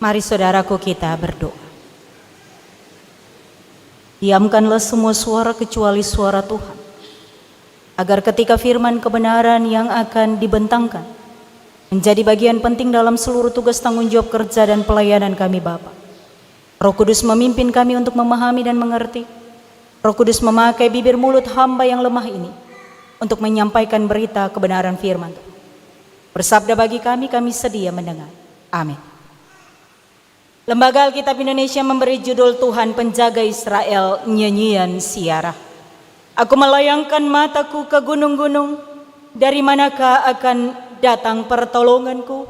Mari saudaraku kita berdoa. Diamkanlah semua suara kecuali suara Tuhan, agar ketika firman kebenaran yang akan dibentangkan menjadi bagian penting dalam seluruh tugas tanggung jawab kerja dan pelayanan kami Bapa. Roh Kudus memimpin kami untuk memahami dan mengerti. Roh Kudus memakai bibir mulut hamba yang lemah ini untuk menyampaikan berita kebenaran firman Tuhan. Bersabda bagi kami sedia mendengar. Amin. Lembaga Alkitab Indonesia memberi judul Tuhan Penjaga Israel, nyanyian Siarah. Aku melayangkan mataku ke gunung-gunung, dari manakah akan datang pertolonganku?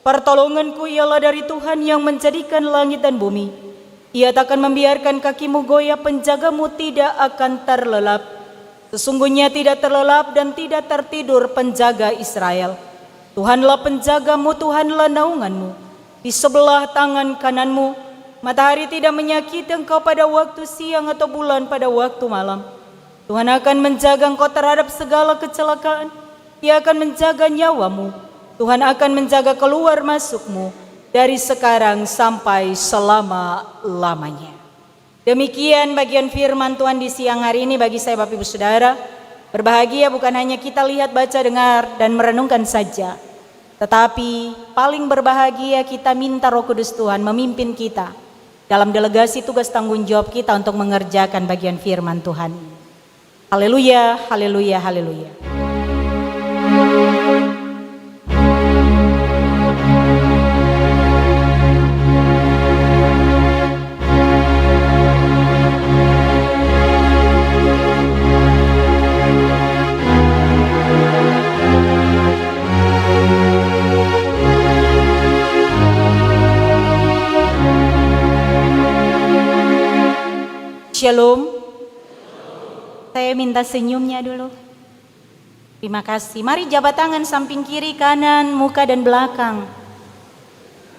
Pertolonganku ialah dari Tuhan yang menjadikan langit dan bumi. Ia tak akan membiarkan kakimu goyah, penjagamu tidak akan terlelap. Sesungguhnya tidak terlelap dan tidak tertidur penjaga Israel. Tuhanlah penjagamu, Tuhanlah naunganmu. Di sebelah tangan kananmu, matahari tidak menyakiti engkau pada waktu siang atau bulan pada waktu malam. Tuhan akan menjaga engkau terhadap segala kecelakaan. Ia akan menjaga nyawamu. Tuhan akan menjaga keluar masukmu dari sekarang sampai selama-lamanya. Demikian bagian firman Tuhan di siang hari ini bagi saya Bapak Ibu Saudara. Berbahagia bukan hanya kita lihat, baca, dengar, dan merenungkan saja, tetapi paling berbahagia kita minta Roh Kudus Tuhan memimpin kita dalam delegasi tugas tanggung jawab kita untuk mengerjakan bagian firman Tuhan. Haleluya, haleluya, haleluya. Shalom. Saya minta senyumnya dulu. Terima kasih. Mari jabat tangan samping kiri, kanan, muka dan belakang.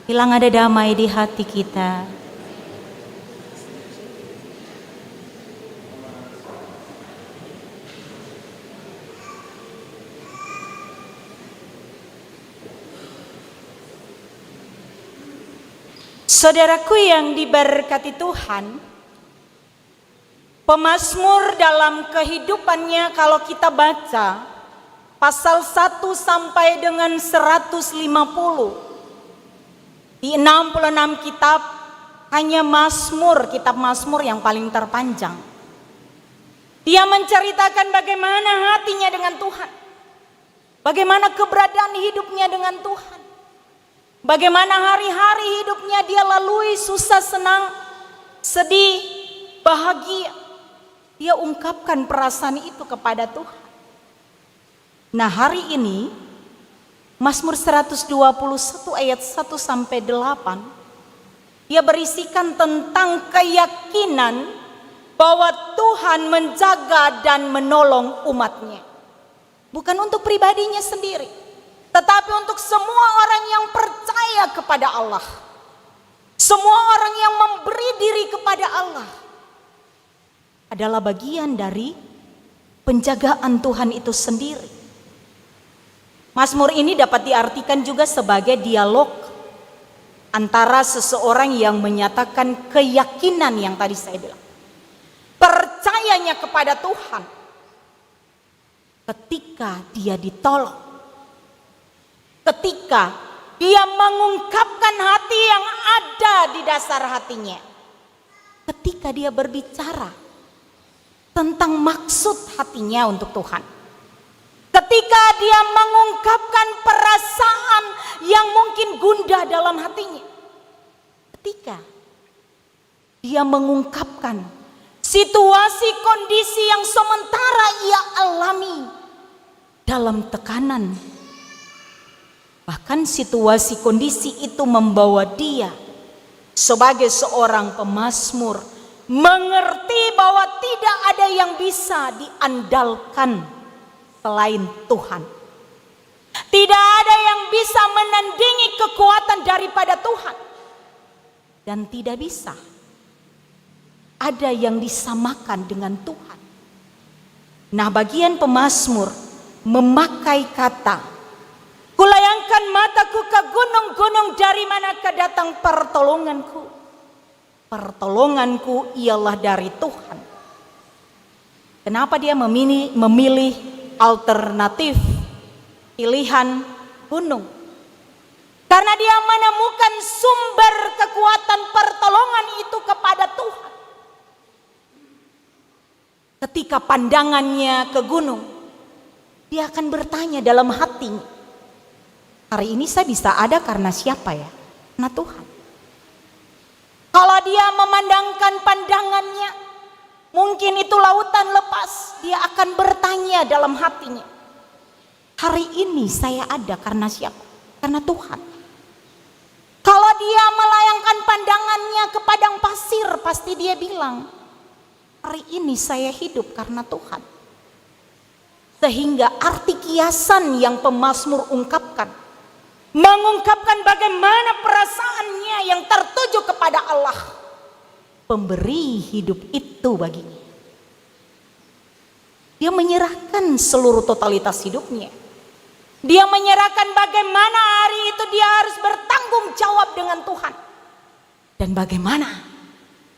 Bilang ada damai di hati kita. Saudaraku yang diberkati Tuhan, pemazmur dalam kehidupannya kalau kita baca pasal 1 sampai dengan 150. Di 66 kitab hanya kitab Mazmur yang paling terpanjang. Dia menceritakan bagaimana hatinya dengan Tuhan. Bagaimana keberadaan hidupnya dengan Tuhan. Bagaimana hari-hari hidupnya dia lalui, susah, senang, sedih, bahagia. Dia ungkapkan perasaan itu kepada Tuhan. Nah, hari ini Mazmur 121 ayat 1 sampai 8 dia berisikan tentang keyakinan bahwa Tuhan menjaga dan menolong umatnya. Bukan untuk pribadinya sendiri, tetapi untuk semua orang yang percaya kepada Allah. Semua orang yang memberi diri kepada Allah adalah bagian dari penjagaan Tuhan itu sendiri. Mazmur ini dapat diartikan juga sebagai dialog antara seseorang yang menyatakan keyakinan yang tadi saya bilang, percayanya kepada Tuhan ketika dia ditolong, ketika dia mengungkapkan hati yang ada di dasar hatinya, ketika dia berbicara tentang maksud hatinya untuk Tuhan. Ketika dia mengungkapkan perasaan yang mungkin gundah dalam hatinya. Ketika dia mengungkapkan situasi kondisi yang sementara ia alami dalam tekanan. Bahkan situasi kondisi itu membawa dia sebagai seorang pemazmur mengerti bahwa tidak ada yang bisa diandalkan selain Tuhan. Tidak ada yang bisa menandingi kekuatan daripada Tuhan. Dan tidak bisa ada yang disamakan dengan Tuhan. Nah, bagian pemazmur memakai kata Kulayangkan mataku ke gunung-gunung, dari manakah datang pertolonganku? Pertolonganku ialah dari Tuhan. Kenapa dia memilih alternatif pilihan gunung? Karena dia menemukan sumber kekuatan pertolongan itu kepada Tuhan. Ketika pandangannya ke gunung, dia akan bertanya dalam hatinya, hari ini saya bisa ada karena siapa ya? Karena Tuhan. Kalau dia memandangkan pandangannya, mungkin itu lautan lepas, dia akan bertanya dalam hatinya, hari ini saya ada karena siapa? Karena Tuhan. Kalau dia melayangkan pandangannya ke padang pasir, pasti dia bilang, hari ini saya hidup karena Tuhan. Sehingga arti kiasan yang pemazmur ungkapkan, mengungkapkan bagaimana perasaannya yang tertuju kepada Allah, pemberi hidup itu baginya. Dia menyerahkan seluruh totalitas hidupnya. Dia menyerahkan bagaimana hari itu dia harus bertanggung jawab dengan Tuhan. Dan bagaimana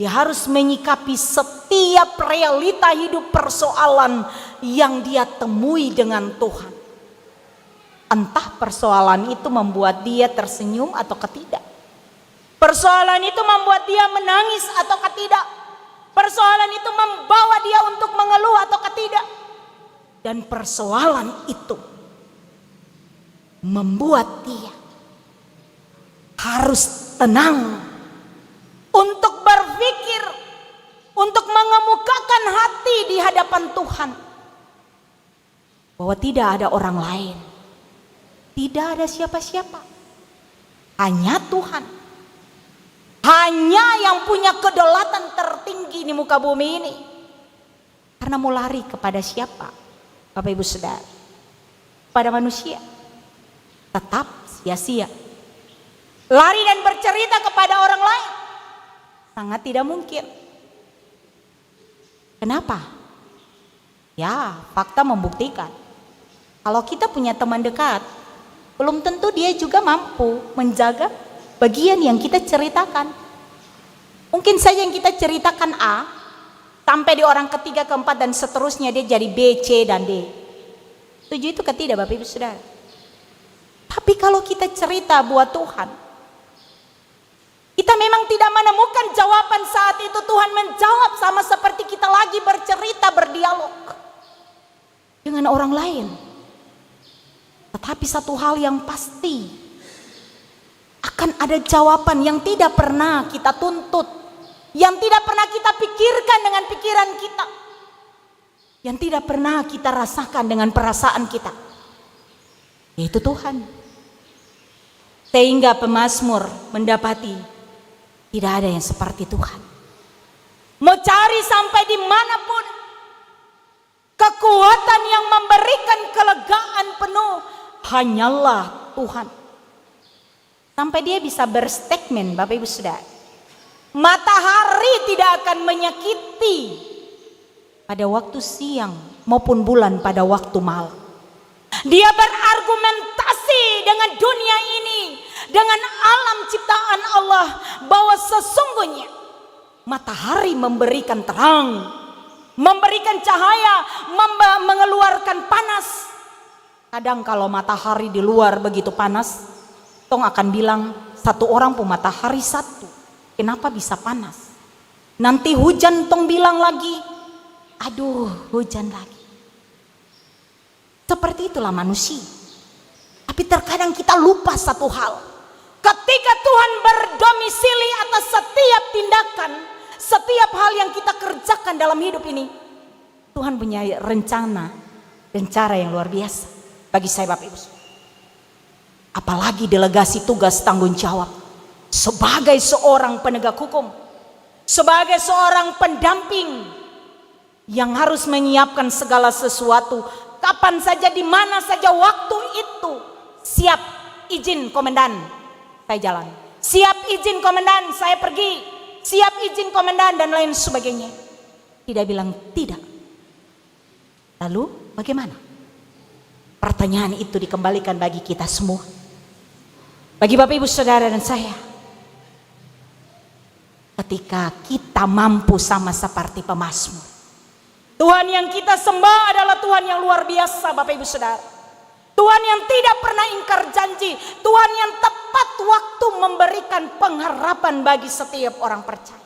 dia harus menyikapi setiap realita hidup, persoalan yang dia temui dengan Tuhan. Entah persoalan itu membuat dia tersenyum atau tidak. Persoalan itu membuat dia menangis atau tidak. Persoalan itu membawa dia untuk mengeluh atau tidak. Dan persoalan itu membuat dia harus tenang untuk berpikir, untuk mengemukakan hati di hadapan Tuhan, bahwa tidak ada orang lain, tidak ada siapa-siapa, hanya Tuhan, hanya yang punya kedaulatan tertinggi di muka bumi ini. Karena mau lari kepada siapa, Bapak Ibu Saudara? Pada manusia tetap sia-sia. Lari dan bercerita kepada orang lain sangat tidak mungkin. Kenapa? Ya, fakta membuktikan kalau kita punya teman dekat, belum tentu dia juga mampu menjaga bagian yang kita ceritakan. Mungkin saja yang kita ceritakan A, sampai di orang ketiga, keempat, dan seterusnya dia jadi B, C, dan D. Setuju itu ketidak, Bapak Ibu Saudara? Tapi kalau kita cerita buat Tuhan, kita memang tidak menemukan jawaban saat itu. Tuhan menjawab sama seperti kita lagi bercerita, berdialog dengan orang lain. Tetapi satu hal yang pasti, akan ada jawaban yang tidak pernah kita tuntut, yang tidak pernah kita pikirkan dengan pikiran kita, yang tidak pernah kita rasakan dengan perasaan kita, yaitu Tuhan. Sehingga pemazmur mendapati tidak ada yang seperti Tuhan. Mau cari sampai dimanapun, kekuatan yang memberikan kelegaan penuh hanyalah Tuhan. Sampai dia bisa berstatement, Bapak Ibu Saudara, matahari tidak akan menyakiti pada waktu siang maupun bulan pada waktu malam. Dia berargumentasi dengan dunia ini, dengan alam ciptaan Allah, bahwa sesungguhnya matahari memberikan terang, memberikan cahaya, mengeluarkan panas. Kadang kalau matahari di luar begitu panas, tong akan bilang, satu orang pun matahari satu, kenapa bisa panas? Nanti hujan, tong bilang lagi, aduh hujan lagi. Seperti itulah manusia. Tapi terkadang kita lupa satu hal. Ketika Tuhan berdomisili atas setiap tindakan, setiap hal yang kita kerjakan dalam hidup ini, Tuhan punya rencana dan cara yang luar biasa bagi saya, Bapak Ibu. Apalagi delegasi tugas tanggung jawab sebagai seorang penegak hukum, sebagai seorang pendamping yang harus menyiapkan segala sesuatu. Kapan saja, di mana saja, waktu itu siap izin komandan, saya jalan. Siap izin komandan, saya pergi. Siap izin komandan, dan lain sebagainya. Tidak bilang tidak. Lalu bagaimana? Pertanyaan itu dikembalikan bagi kita semua. Bagi Bapak Ibu Saudara dan saya. Ketika kita mampu sama seperti pemazmur. Tuhan yang kita sembah adalah Tuhan yang luar biasa Bapak Ibu Saudara. Tuhan yang tidak pernah ingkar janji. Tuhan yang tepat waktu memberikan pengharapan bagi setiap orang percaya.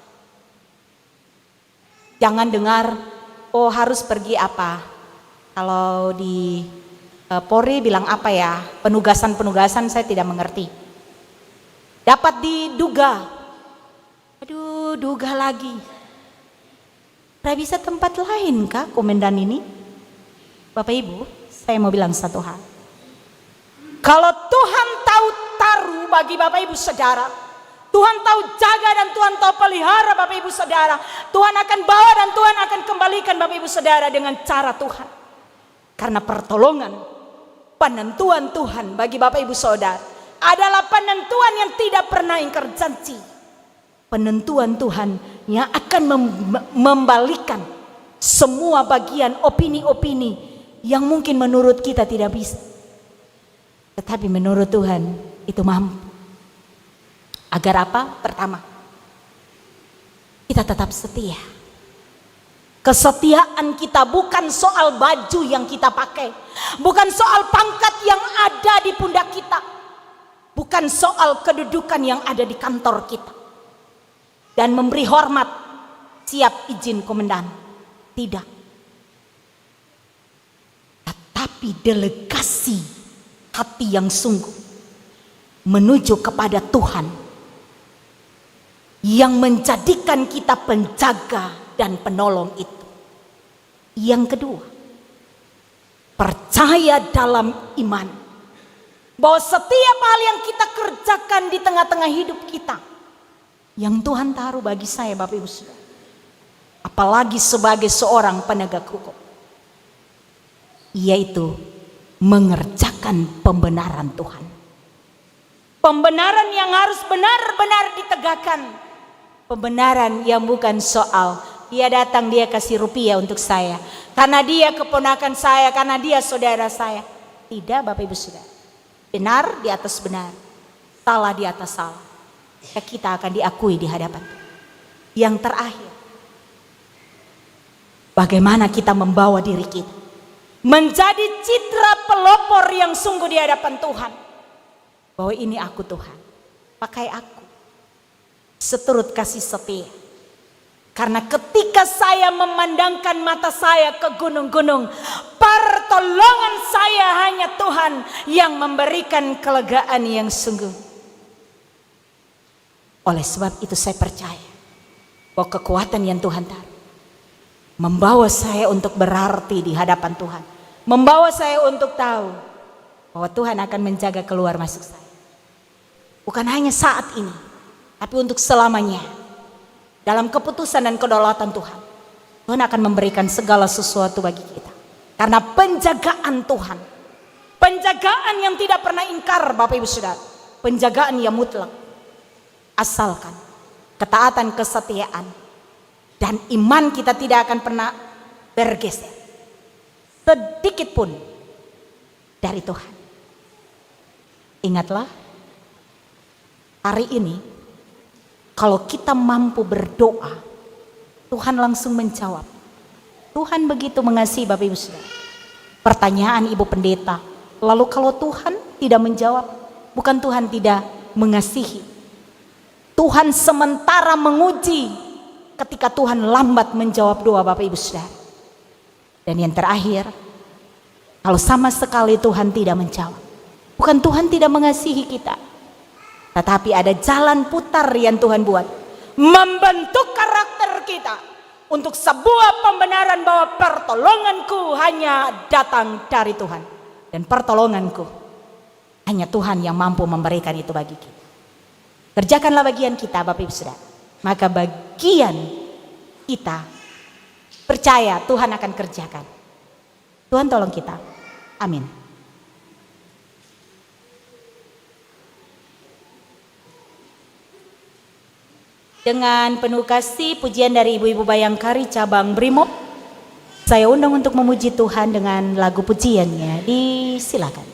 Jangan dengar, oh harus pergi apa. Kalau di Polri bilang apa ya, penugasan-penugasan saya tidak mengerti. Dapat diduga. Aduh, duga lagi. Tidak bisa tempat lain kah komandan ini? Bapak Ibu, saya mau bilang satu hal. Kalau Tuhan tahu taruh bagi Bapak Ibu Saudara, Tuhan tahu jaga dan Tuhan tahu pelihara Bapak Ibu Saudara, Tuhan akan bawa dan Tuhan akan kembalikan Bapak Ibu Saudara dengan cara Tuhan. Karena pertolongan, penentuan Tuhan bagi Bapak Ibu Saudara adalah penentuan yang tidak pernah ingkar janji. Penentuan Tuhan yang akan membalikan semua bagian opini-opini yang mungkin menurut kita tidak bisa. Tetapi menurut Tuhan itu mampu. Agar apa? Pertama, kita tetap setia. Kesetiaan kita bukan soal baju yang kita pakai, bukan soal pangkat yang ada di pundak kita, bukan soal kedudukan yang ada di kantor kita, dan memberi hormat, siap izin komandan. Tidak. Tetapi delegasi hati yang sungguh menuju kepada Tuhan yang menjadikan kita penjaga dan penolong itu. Yang kedua, percaya dalam iman bahwa setiap hal yang kita kerjakan di tengah-tengah hidup kita yang Tuhan taruh bagi saya Bapak Ibu Saudara, apalagi sebagai seorang penegak hukum, yaitu mengerjakan pembenaran Tuhan. Pembenaran yang harus benar-benar ditegakkan. Pembenaran yang bukan soal dia datang, dia kasih rupiah untuk saya, karena dia keponakan saya, karena dia saudara saya. Tidak Bapak Ibu Saudara. Benar di atas benar, salah di atas salah, kita akan diakui di hadapan Tuhan. Yang terakhir, bagaimana kita membawa diri kita menjadi citra pelopor yang sungguh di hadapan Tuhan. Bahwa ini aku Tuhan, pakai aku seturut kasih setia. Karena ketika saya memandangkan mata saya ke gunung-gunung, pertolongan saya hanya Tuhan yang memberikan kelegaan yang sungguh. Oleh sebab itu saya percaya bahwa kekuatan yang Tuhan taruh membawa saya untuk berarti di hadapan Tuhan, membawa saya untuk tahu bahwa Tuhan akan menjaga keluar masuk saya. Bukan hanya saat ini, tapi untuk selamanya. Dalam keputusan dan kedaulatan Tuhan, Tuhan akan memberikan segala sesuatu bagi kita. Karena penjagaan Tuhan, penjagaan yang tidak pernah ingkar Bapak Ibu Saudara, penjagaan yang mutlak. Asalkan ketaatan, kesetiaan, dan iman kita tidak akan pernah bergeser sedikit pun dari Tuhan. Ingatlah, hari ini kalau kita mampu berdoa, Tuhan langsung menjawab. Tuhan begitu mengasihi Bapak Ibu Saudara. Pertanyaan Ibu Pendeta, lalu kalau Tuhan tidak menjawab, bukan Tuhan tidak mengasihi. Tuhan sementara menguji ketika Tuhan lambat menjawab doa Bapak Ibu Saudara. Dan yang terakhir, kalau sama sekali Tuhan tidak menjawab, bukan Tuhan tidak mengasihi kita, tetapi ada jalan putar yang Tuhan buat, membentuk karakter kita untuk sebuah pembenaran bahwa pertolonganku hanya datang dari Tuhan, dan pertolonganku hanya Tuhan yang mampu memberikan itu bagi kita. Kerjakanlah bagian kita Bapak Ibu Saudara, maka bagian kita percaya Tuhan akan kerjakan. Tuhan tolong kita, amin. Dengan penuh kasih, pujian dari Ibu-Ibu Bayangkari cabang Brimob, Saya undang untuk memuji Tuhan dengan lagu pujiannya. Disilakan.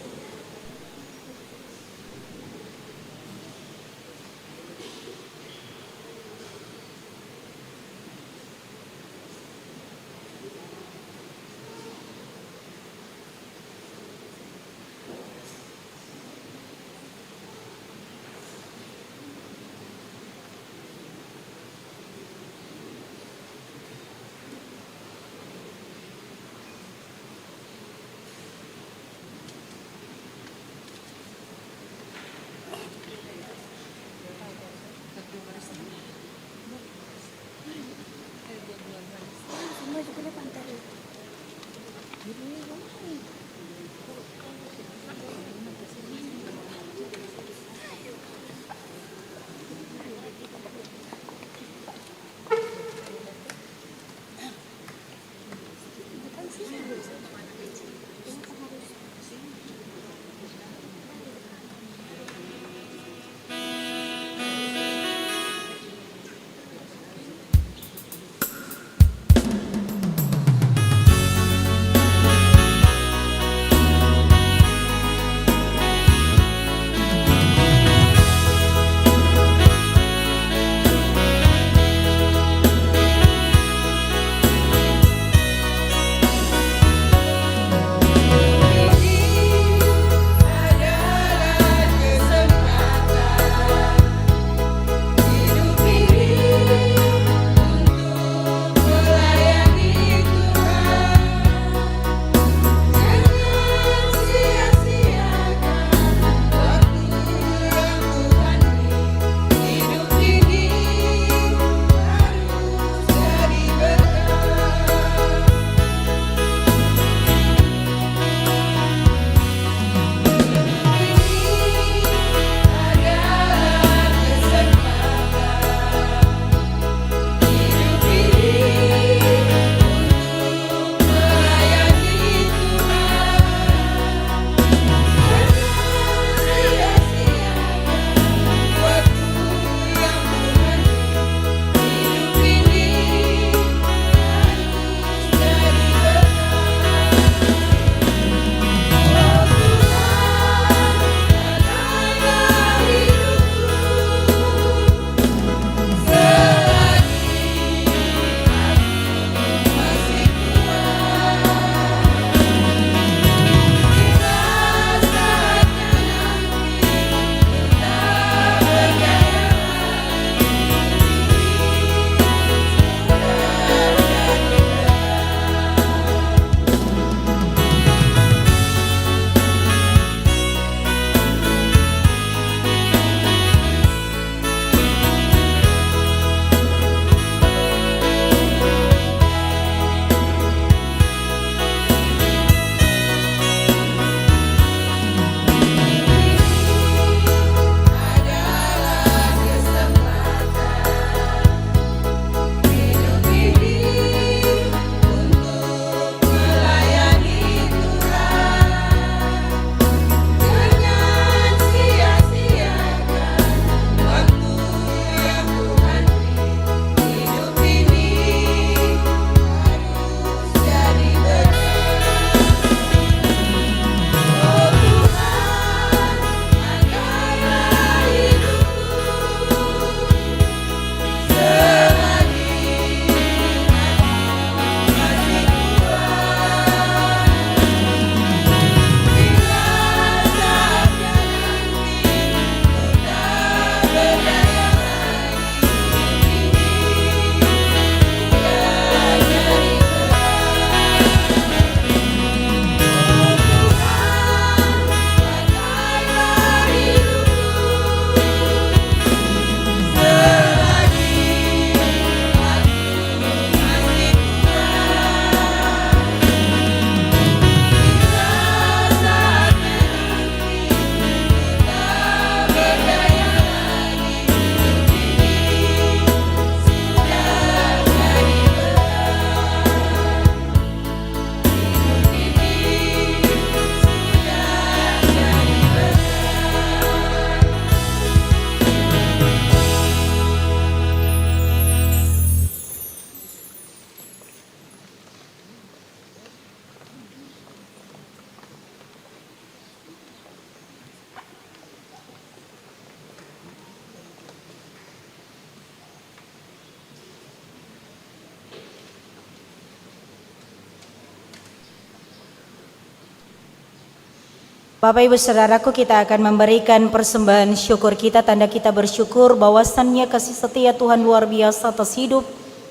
Bapak Ibu Saudaraku, kita akan memberikan persembahan syukur kita, tanda kita bersyukur bahwasannya kasih setia Tuhan luar biasa atas hidup,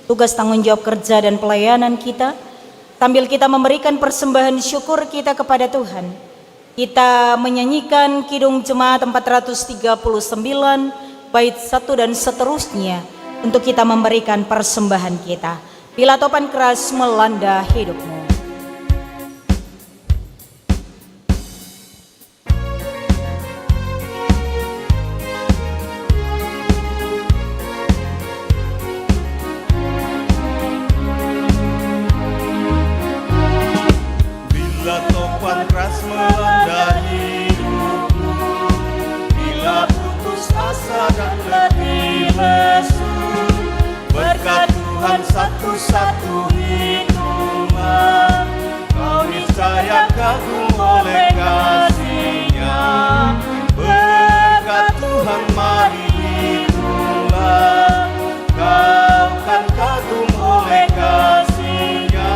tugas tanggung jawab kerja dan pelayanan kita. Sambil kita memberikan persembahan syukur kita kepada Tuhan, kita menyanyikan Kidung Jemaat 439 bait 1 dan seterusnya untuk kita memberikan persembahan kita. Bila topan keras melanda hidupmu. Satu hitungan, kau niscaya kagum oleh kasih-Nya. Berkat Tuhan mari hitunglah, kau kan kagum oleh kasih-Nya.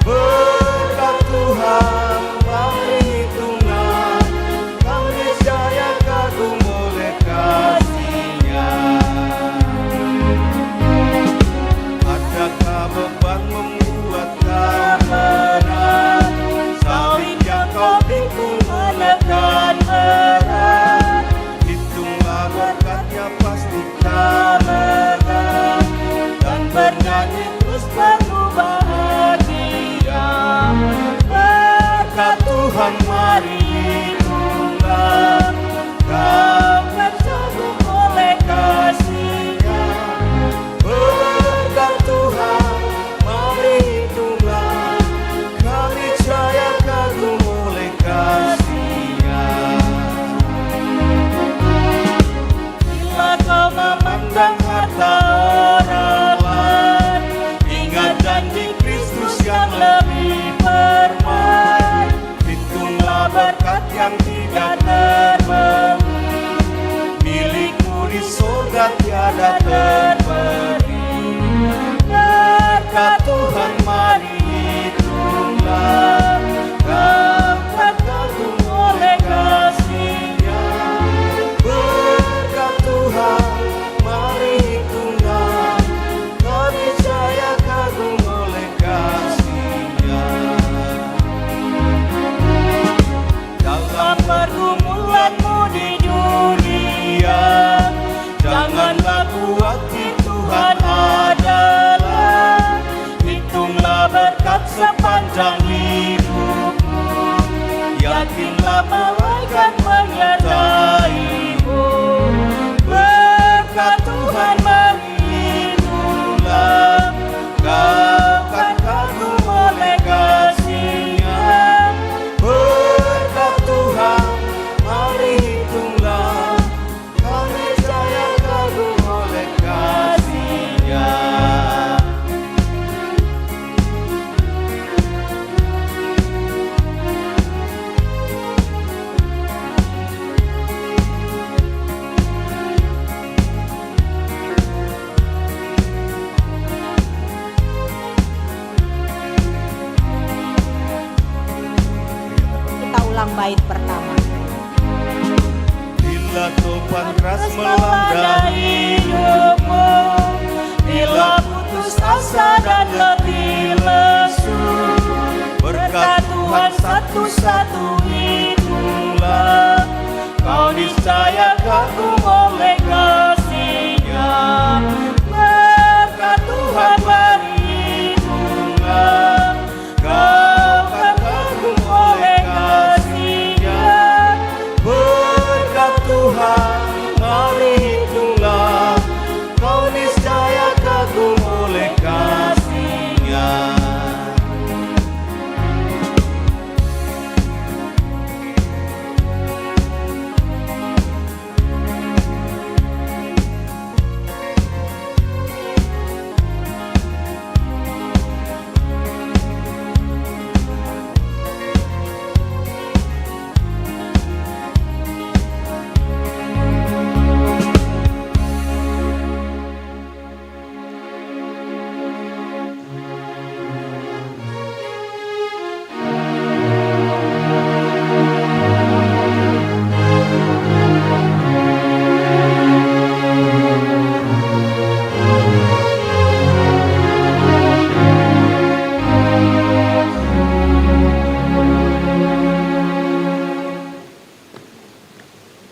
Berkat Tuhan mari hitunglah, kau niscaya kagum oleh kasih-Nya. Beban membuat kau berat, salib yang kau pikul menekan erat. Hitunglah berkatnya pasti kau lega, dan bernyanyi terus penuh bahagia. Berkat Tuhan mari hitunglah, kau kan kagum oleh kasih-Nya. Berkat Tuhan memandang harta orang lain, ingat janji Kristus yang lebih permai. Hitunglah berkat yang tidak terbeli, milikmu di surga tiada terberi. Berkat Tuhan mari hitunglah, kau kan kagum oleh kasih-Nya. Berkat Tuhan mari hitunglah, kau niscaya kagum oleh kasih-Nya. Dalam pergumulanmu di dunia, janganlah khawatir, Tuhan adalah. Hitunglah berkat sepanjang hidupmu, yakinlah malaikat menyertaimu. Berkat Tuhan mari hitunglah, kau kan kagum oleh kasih-Nya. Berkat Tuhan mari hitunglah, kau niscaya kagum oleh kasih-Nya. Bait pertama. Bila topan keras melanda hidupmu, bila putus asa dan letih lesu, berkat Tuhan satu-satu hitunglah, kau niscaya kagum oleh kasih-Nya. Berkat Tuhan mari hitunglah, kau kan kagum oleh kasih-Nya. Berkat Tuhan mari hitunglah, kau niscaya kagum oleh kasih-Nya.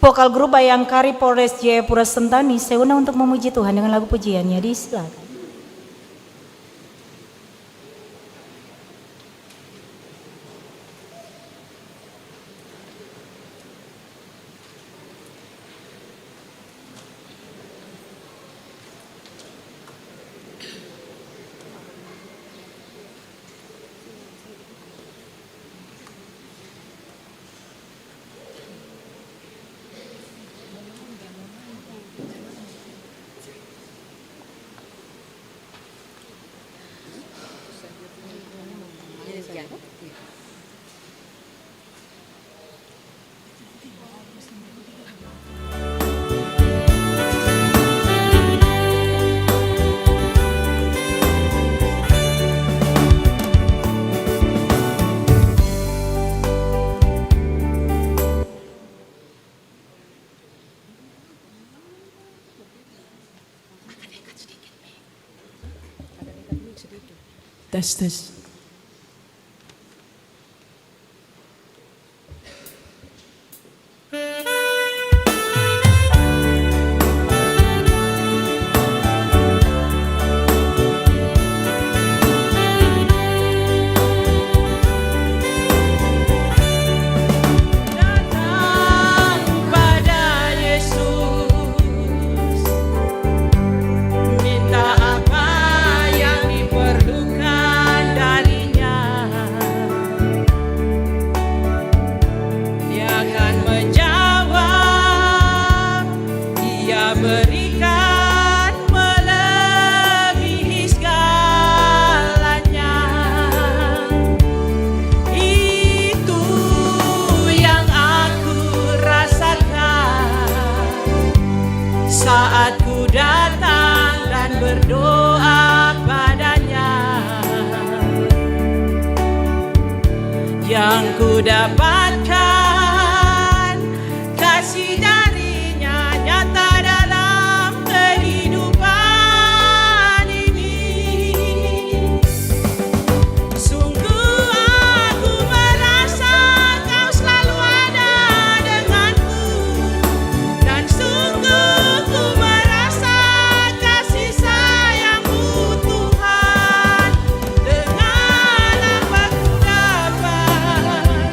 Vokal grup Bayangkari Polres Jayapura Sentani, saya undang untuk memuji Tuhan dengan lagu pujiannya. Disilakan. Tes, tes. Datang pada Yesus, minta apa yang diperlukan darinya. Dia akan menjawab, Dia berikan melebihi segalanya. Itu yang aku rasakan saat ku datang dan berdoa padanya. Yang ku dapatkan kasih darinya nyata dalam kehidupan ini. Sungguh aku merasa Kau selalu ada denganku, dan sungguh ku merasa kasih sayang-Mu Tuhan. Dengan apa ku dapat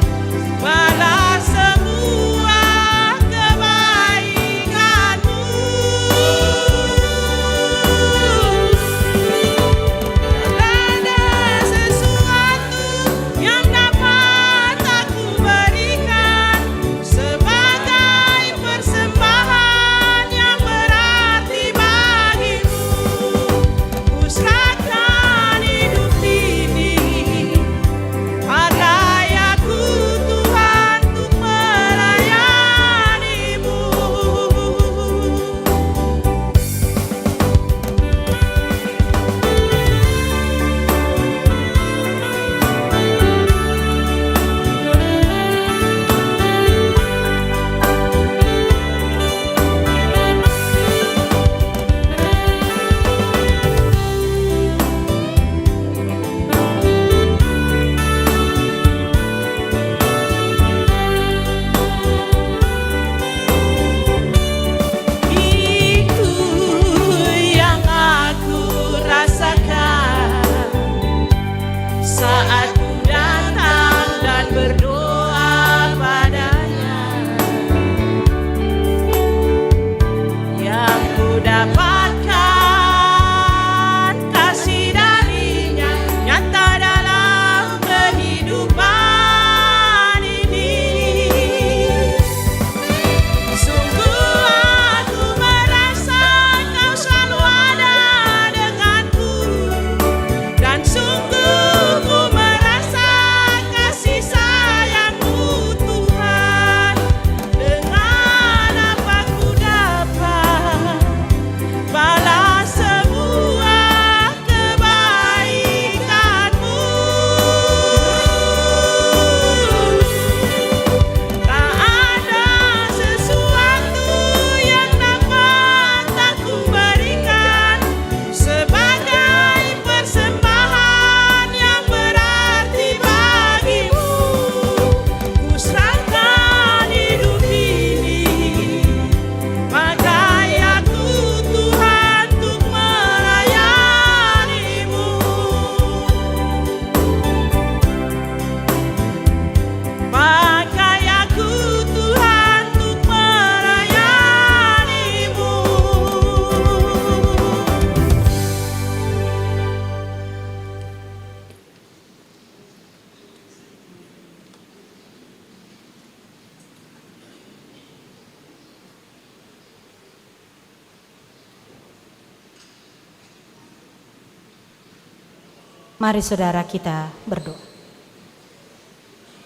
Mari saudara kita berdoa.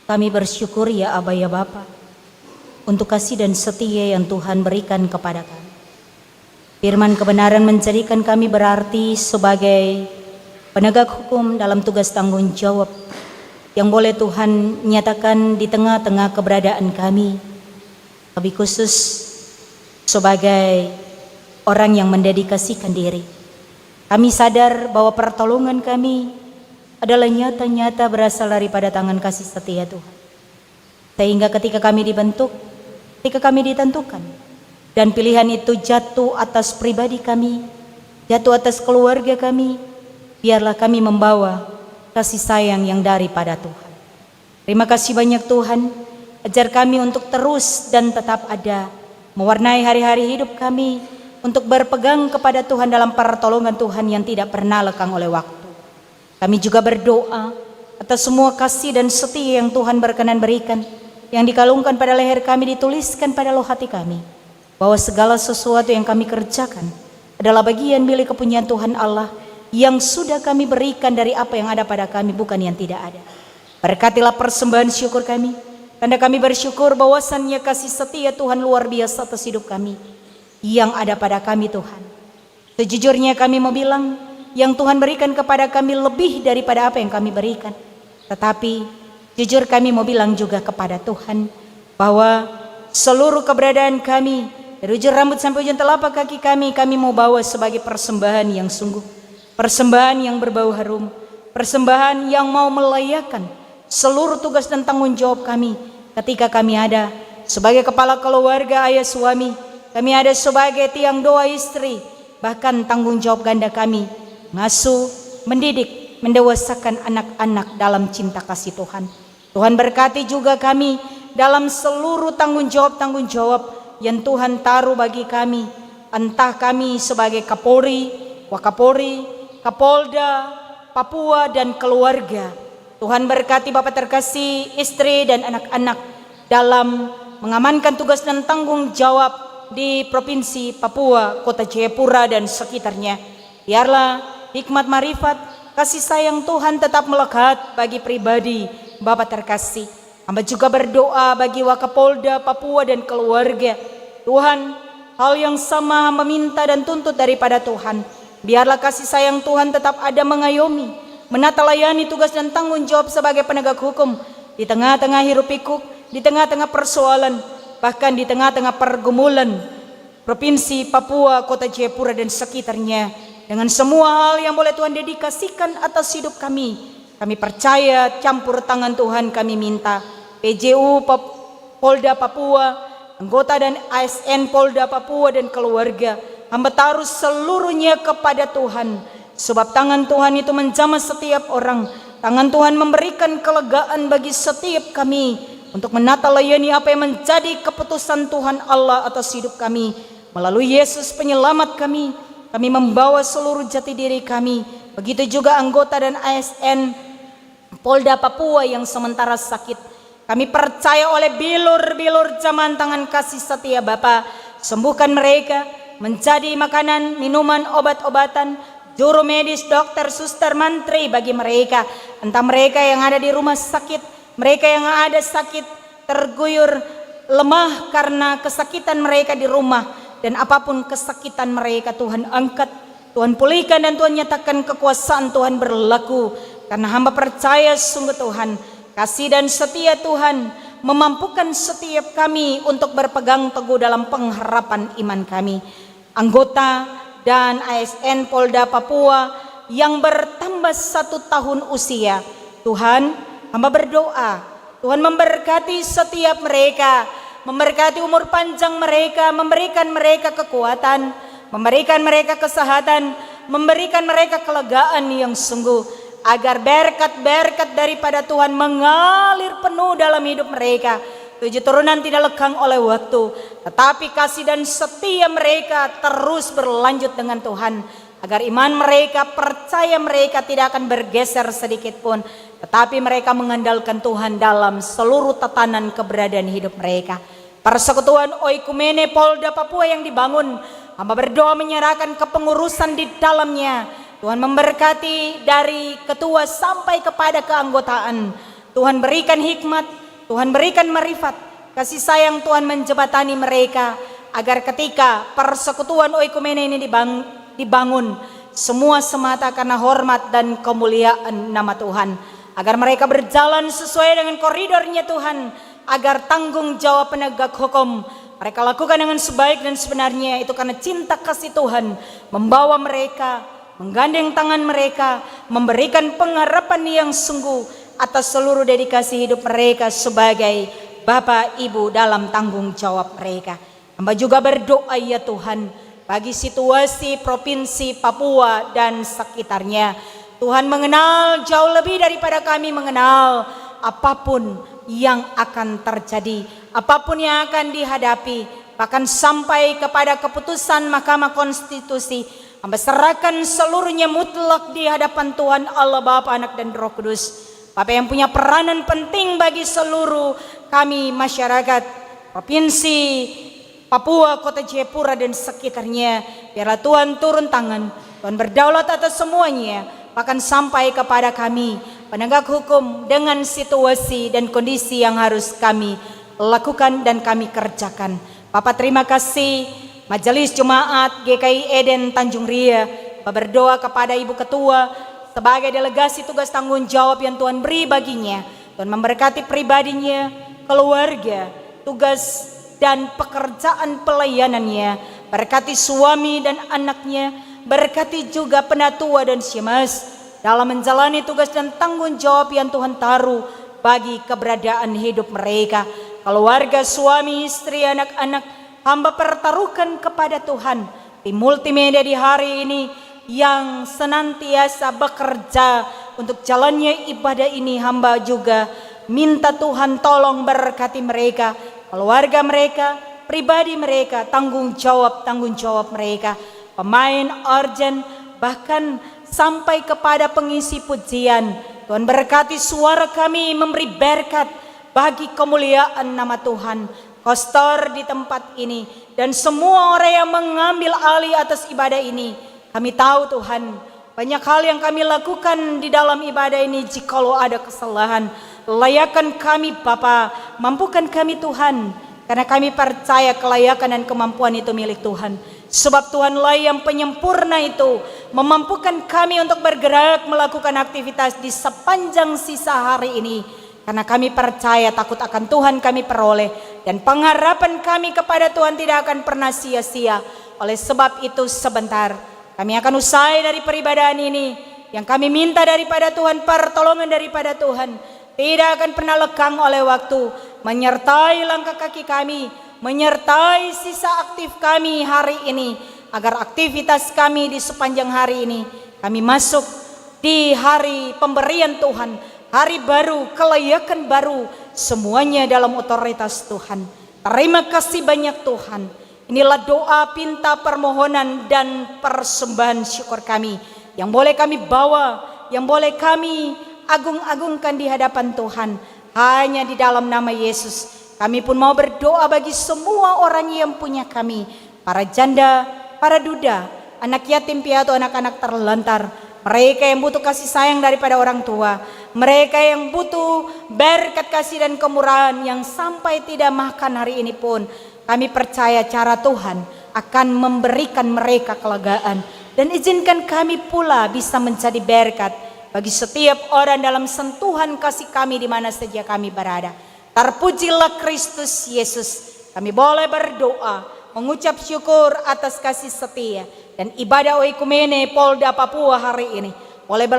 Kami bersyukur ya Aba ya Bapa untuk kasih dan setia yang Tuhan berikan kepada kami. Firman kebenaran menjadikan kami berarti sebagai penegak hukum dalam tugas tanggung jawab yang boleh Tuhan nyatakan di tengah-tengah keberadaan kami. Lebih khusus sebagai orang yang mendedikasikan diri. Kami sadar bahwa pertolongan kami adalah nyata-nyata berasal daripada tangan kasih setia Tuhan. Sehingga ketika kami dibentuk, ketika kami ditentukan, dan pilihan itu jatuh atas pribadi kami, jatuh atas keluarga kami, biarlah kami membawa kasih sayang yang daripada Tuhan. Terima kasih banyak Tuhan, ajar kami untuk terus dan tetap ada, mewarnai hari-hari hidup kami, untuk berpegang kepada Tuhan dalam pertolongan Tuhan yang tidak pernah lekang oleh waktu. Kami juga berdoa atas semua kasih dan setia yang Tuhan berkenan berikan, yang dikalungkan pada leher kami, dituliskan pada loh hati kami, bahwa segala sesuatu yang kami kerjakan adalah bagian milik kepunyaan Tuhan Allah, yang sudah kami berikan dari apa yang ada pada kami, bukan yang tidak ada. Berkatilah persembahan syukur kami, karena kami bersyukur bahwasannya kasih setia Tuhan luar biasa atas hidup kami, yang ada pada kami Tuhan. Sejujurnya kami mau bilang, yang Tuhan berikan kepada kami lebih daripada apa yang kami berikan. Tetapi jujur kami mau bilang juga kepada Tuhan, bahwa seluruh keberadaan kami, dari ujung rambut sampai ujung telapak kaki kami mau bawa sebagai persembahan yang sungguh, persembahan yang berbau harum, persembahan yang mau melayakan seluruh tugas dan tanggung jawab kami ketika kami ada sebagai kepala keluarga, ayah suami, kami ada sebagai tiang doa istri, bahkan tanggung jawab ganda kami, ngasuh, mendidik, mendewasakan anak-anak dalam cinta kasih Tuhan. Tuhan berkati juga kami dalam seluruh tanggung jawab yang Tuhan taruh bagi kami, entah kami sebagai Kapolri, Wakapolri, Kapolda, Papua dan keluarga. Tuhan berkati Bapak terkasih, istri dan anak-anak dalam mengamankan tugas dan tanggung jawab di Provinsi Papua, Kota Jayapura dan sekitarnya. Biarlah hikmat marifat, kasih sayang Tuhan tetap melekat bagi pribadi Bapak terkasih. Hamba juga berdoa bagi Wakapolda Papua dan keluarga. Tuhan, hal yang sama hamba minta dan tuntut daripada Tuhan. Biarlah kasih sayang Tuhan tetap ada mengayomi, menata layani tugas dan tanggung jawab sebagai penegak hukum di tengah-tengah hiruk pikuk, di tengah-tengah persoalan, bahkan di tengah-tengah pergumulan Provinsi Papua, Kota Jayapura dan sekitarnya. Dengan semua hal yang boleh Tuhan dedikasikan atas hidup kami, kami percaya campur tangan Tuhan kami minta. PJU Polda Papua, anggota dan ASN Polda Papua dan keluarga, hamba taruh seluruhnya kepada Tuhan. Sebab tangan Tuhan itu menjamah setiap orang. Tangan Tuhan memberikan kelegaan bagi setiap kami untuk menata layani apa yang menjadi keputusan Tuhan Allah atas hidup kami. Melalui Yesus penyelamat kami, kami membawa seluruh jati diri kami. Begitu juga anggota dan ASN Polda Papua yang sementara sakit. Kami percaya oleh bilur-bilur jaman tangan kasih setia Bapa, sembuhkan mereka menjadi makanan, minuman, obat-obatan, juru medis, dokter, suster, mantri bagi mereka. Entah mereka yang ada di rumah sakit, mereka yang ada sakit, terguyur, lemah karena kesakitan mereka di rumah, dan apapun kesakitan mereka Tuhan angkat, Tuhan pulihkan dan Tuhan nyatakan kekuasaan Tuhan berlaku. Karena hamba percaya sungguh Tuhan, kasih dan setia Tuhan memampukan setiap kami untuk berpegang teguh dalam pengharapan iman kami. Anggota dan ASN Polda Papua yang bertambah 1 tahun usia, Tuhan hamba berdoa, Tuhan memberkati setiap mereka, memberkati umur panjang mereka, memberikan mereka kekuatan, memberikan mereka kesehatan, memberikan mereka kelegaan yang sungguh, agar berkat-berkat daripada Tuhan mengalir penuh dalam hidup mereka. 7 turunan tidak lekang oleh waktu, tetapi kasih dan setia mereka terus berlanjut dengan Tuhan, agar iman mereka, percaya mereka tidak akan bergeser sedikit pun, tetapi mereka mengandalkan Tuhan dalam seluruh tatanan keberadaan hidup mereka. Persekutuan Oikumene Polda Papua yang dibangun, hamba berdoa menyerahkan kepengurusan di dalamnya Tuhan memberkati dari ketua sampai kepada keanggotaan. Tuhan berikan hikmat, Tuhan berikan marifat, kasih sayang Tuhan menjembatani mereka, agar ketika persekutuan oikumene ini dibangun, semua semata karena hormat dan kemuliaan nama Tuhan. Agar mereka berjalan sesuai dengan koridornya Tuhan, agar tanggung jawab penegak hukum mereka lakukan dengan sebaik dan sebenarnya, itu karena cinta kasih Tuhan membawa mereka, menggandeng tangan mereka, memberikan pengharapan yang sungguh atas seluruh dedikasi hidup mereka sebagai Bapak Ibu dalam tanggung jawab mereka. Hamba juga berdoa ya Tuhan bagi situasi Provinsi Papua dan sekitarnya. Tuhan mengenal jauh lebih daripada kami mengenal apapun yang akan terjadi, apapun yang akan dihadapi, bahkan sampai kepada keputusan Mahkamah Konstitusi. Hamba serahkan seluruhnya mutlak di hadapan Tuhan Allah Bapa, Anak dan Roh Kudus. Bapak yang punya peranan penting bagi seluruh kami masyarakat Provinsi Papua, Kota Jayapura dan sekitarnya. Biarlah Tuhan turun tangan, Tuhan berdaulat atas semuanya, bahkan sampai kepada kami penegak hukum dengan situasi dan kondisi yang harus kami lakukan dan kami kerjakan. Bapak terima kasih Majelis Jemaat GKI Eden Tanjung Ria. Bapak berdoa kepada Ibu Ketua sebagai delegasi tugas tanggung jawab yang Tuhan beri baginya. Tuhan memberkati pribadinya, keluarga, tugas dan pekerjaan pelayanannya. Berkati suami dan anaknya, berkati juga penatua dan syemas dalam menjalani tugas dan tanggung jawab yang Tuhan taruh bagi keberadaan hidup mereka. Keluarga, suami, istri, anak-anak, hamba pertaruhkan kepada Tuhan. Tim multimedia di hari ini yang senantiasa bekerja untuk jalannya ibadah ini, hamba juga minta Tuhan tolong berkati mereka, keluarga mereka, pribadi mereka, tanggung jawab mereka, pemain organ, bahkan sampai kepada pengisi pujian. Tuhan berkati suara kami memberi berkat bagi kemuliaan nama Tuhan. Kostor di tempat ini dan semua orang yang mengambil alih atas ibadah ini. Kami tahu Tuhan, banyak hal yang kami lakukan di dalam ibadah ini. Jikalau ada kesalahan, layakan kami Bapa, mampukan kami Tuhan. Karena kami percaya kelayakan dan kemampuan itu milik Tuhan. Sebab Tuhanlah yang penyempurna itu, memampukan kami untuk bergerak melakukan aktivitas di sepanjang sisa hari ini. Karena kami percaya takut akan Tuhan kami peroleh, dan pengharapan kami kepada Tuhan tidak akan pernah sia-sia. Oleh sebab itu sebentar kami akan usai dari peribadahan ini. Yang kami minta daripada Tuhan, pertolongan daripada Tuhan, tidak akan pernah lekang oleh waktu. Menyertai langkah kaki kami, menyertai sisa aktif kami hari ini, agar aktivitas kami di sepanjang hari ini, kami masuk di hari pemberian Tuhan, hari baru, kelayakan baru, semuanya dalam otoritas Tuhan. Terima kasih banyak Tuhan. Inilah doa, pinta, permohonan dan persembahan syukur kami yang boleh kami bawa, yang boleh kami agung-agungkan di hadapan Tuhan. Hanya di dalam nama Yesus kami pun mau berdoa bagi semua orang yang punya kami, para janda, para duda, anak yatim piatu, anak-anak terlantar, mereka yang butuh kasih sayang daripada orang tua, mereka yang butuh berkat kasih dan kemurahan yang sampai tidak makan hari ini pun. Kami percaya cara Tuhan akan memberikan mereka kelegaan, dan izinkan kami pula bisa menjadi berkat bagi setiap orang dalam sentuhan kasih kami di mana saja kami berada. Terpujilah Kristus Yesus. Kami boleh berdoa, mengucap syukur atas kasih setia dan ibadah oikumene Polda Papua hari ini boleh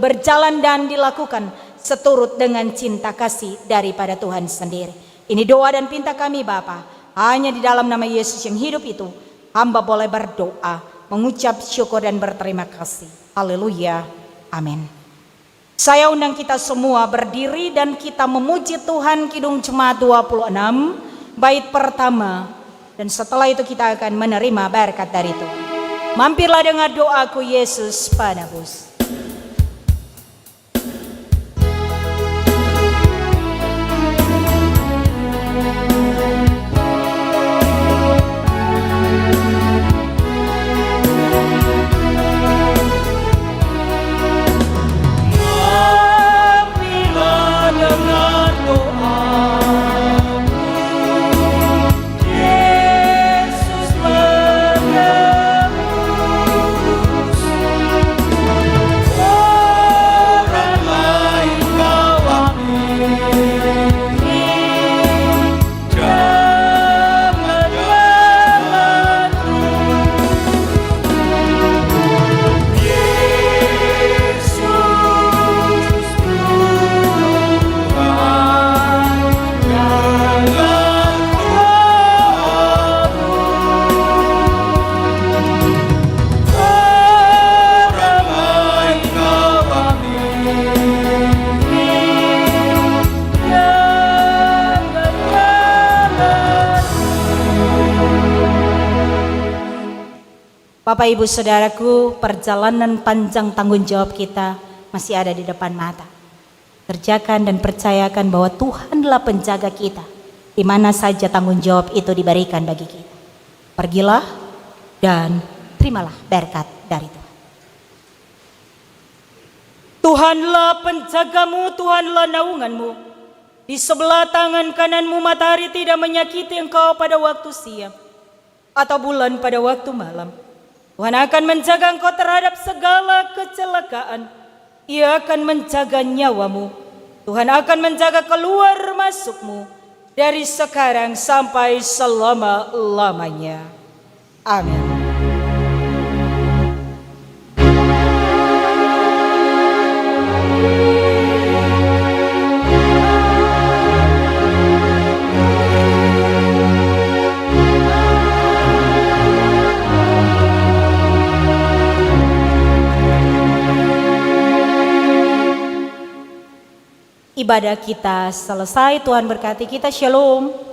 berjalan dan dilakukan seturut dengan cinta kasih daripada Tuhan sendiri. Ini doa dan pinta kami Bapa. Hanya di dalam nama Yesus yang hidup itu, hamba boleh berdoa, mengucap syukur dan berterima kasih. Haleluya. Amin. Saya undang kita semua berdiri dan kita memuji Tuhan Kidung Jemaat 26, bait pertama. Dan setelah itu kita akan menerima berkat dari Tuhan. Mampirlah dengar doaku Yesus Panabus. Bapak Ibu Saudaraku, perjalanan panjang tanggung jawab kita masih ada di depan mata. Kerjakan dan percayakan bahwa Tuhanlah penjaga kita, di mana saja tanggung jawab itu diberikan bagi kita. Pergilah dan terimalah berkat dari Tuhan. Tuhanlah penjagamu, Tuhanlah naunganmu. Di sebelah tangan kananmu matahari tidak menyakiti engkau pada waktu siang, atau bulan pada waktu malam. Tuhan akan menjaga engkau terhadap segala kecelakaan. Ia akan menjaga nyawamu. Tuhan akan menjaga keluar masukmu dari sekarang sampai selama-lamanya. Amin. Ibadah kita selesai, Tuhan berkati kita, shalom.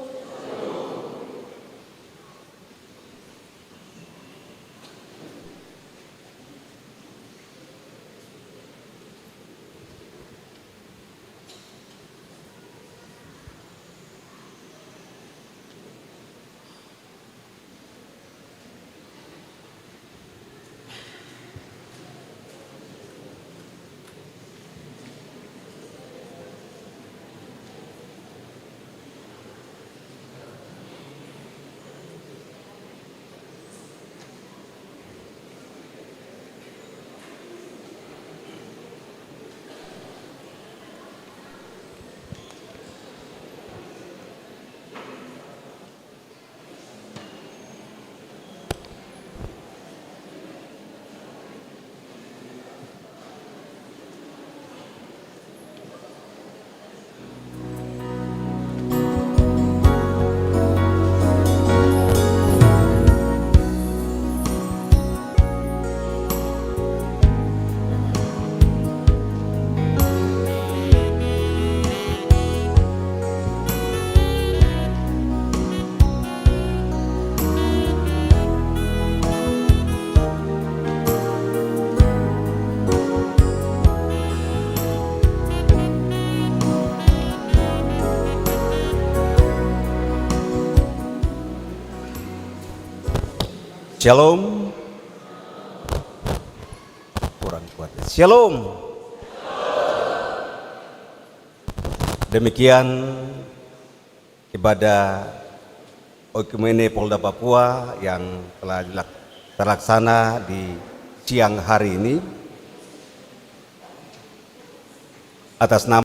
Shalom. Kurang kuat. Shalom. Demikian ibadah Oikumene Polda Papua yang telah terlaksana di siang hari ini atas nama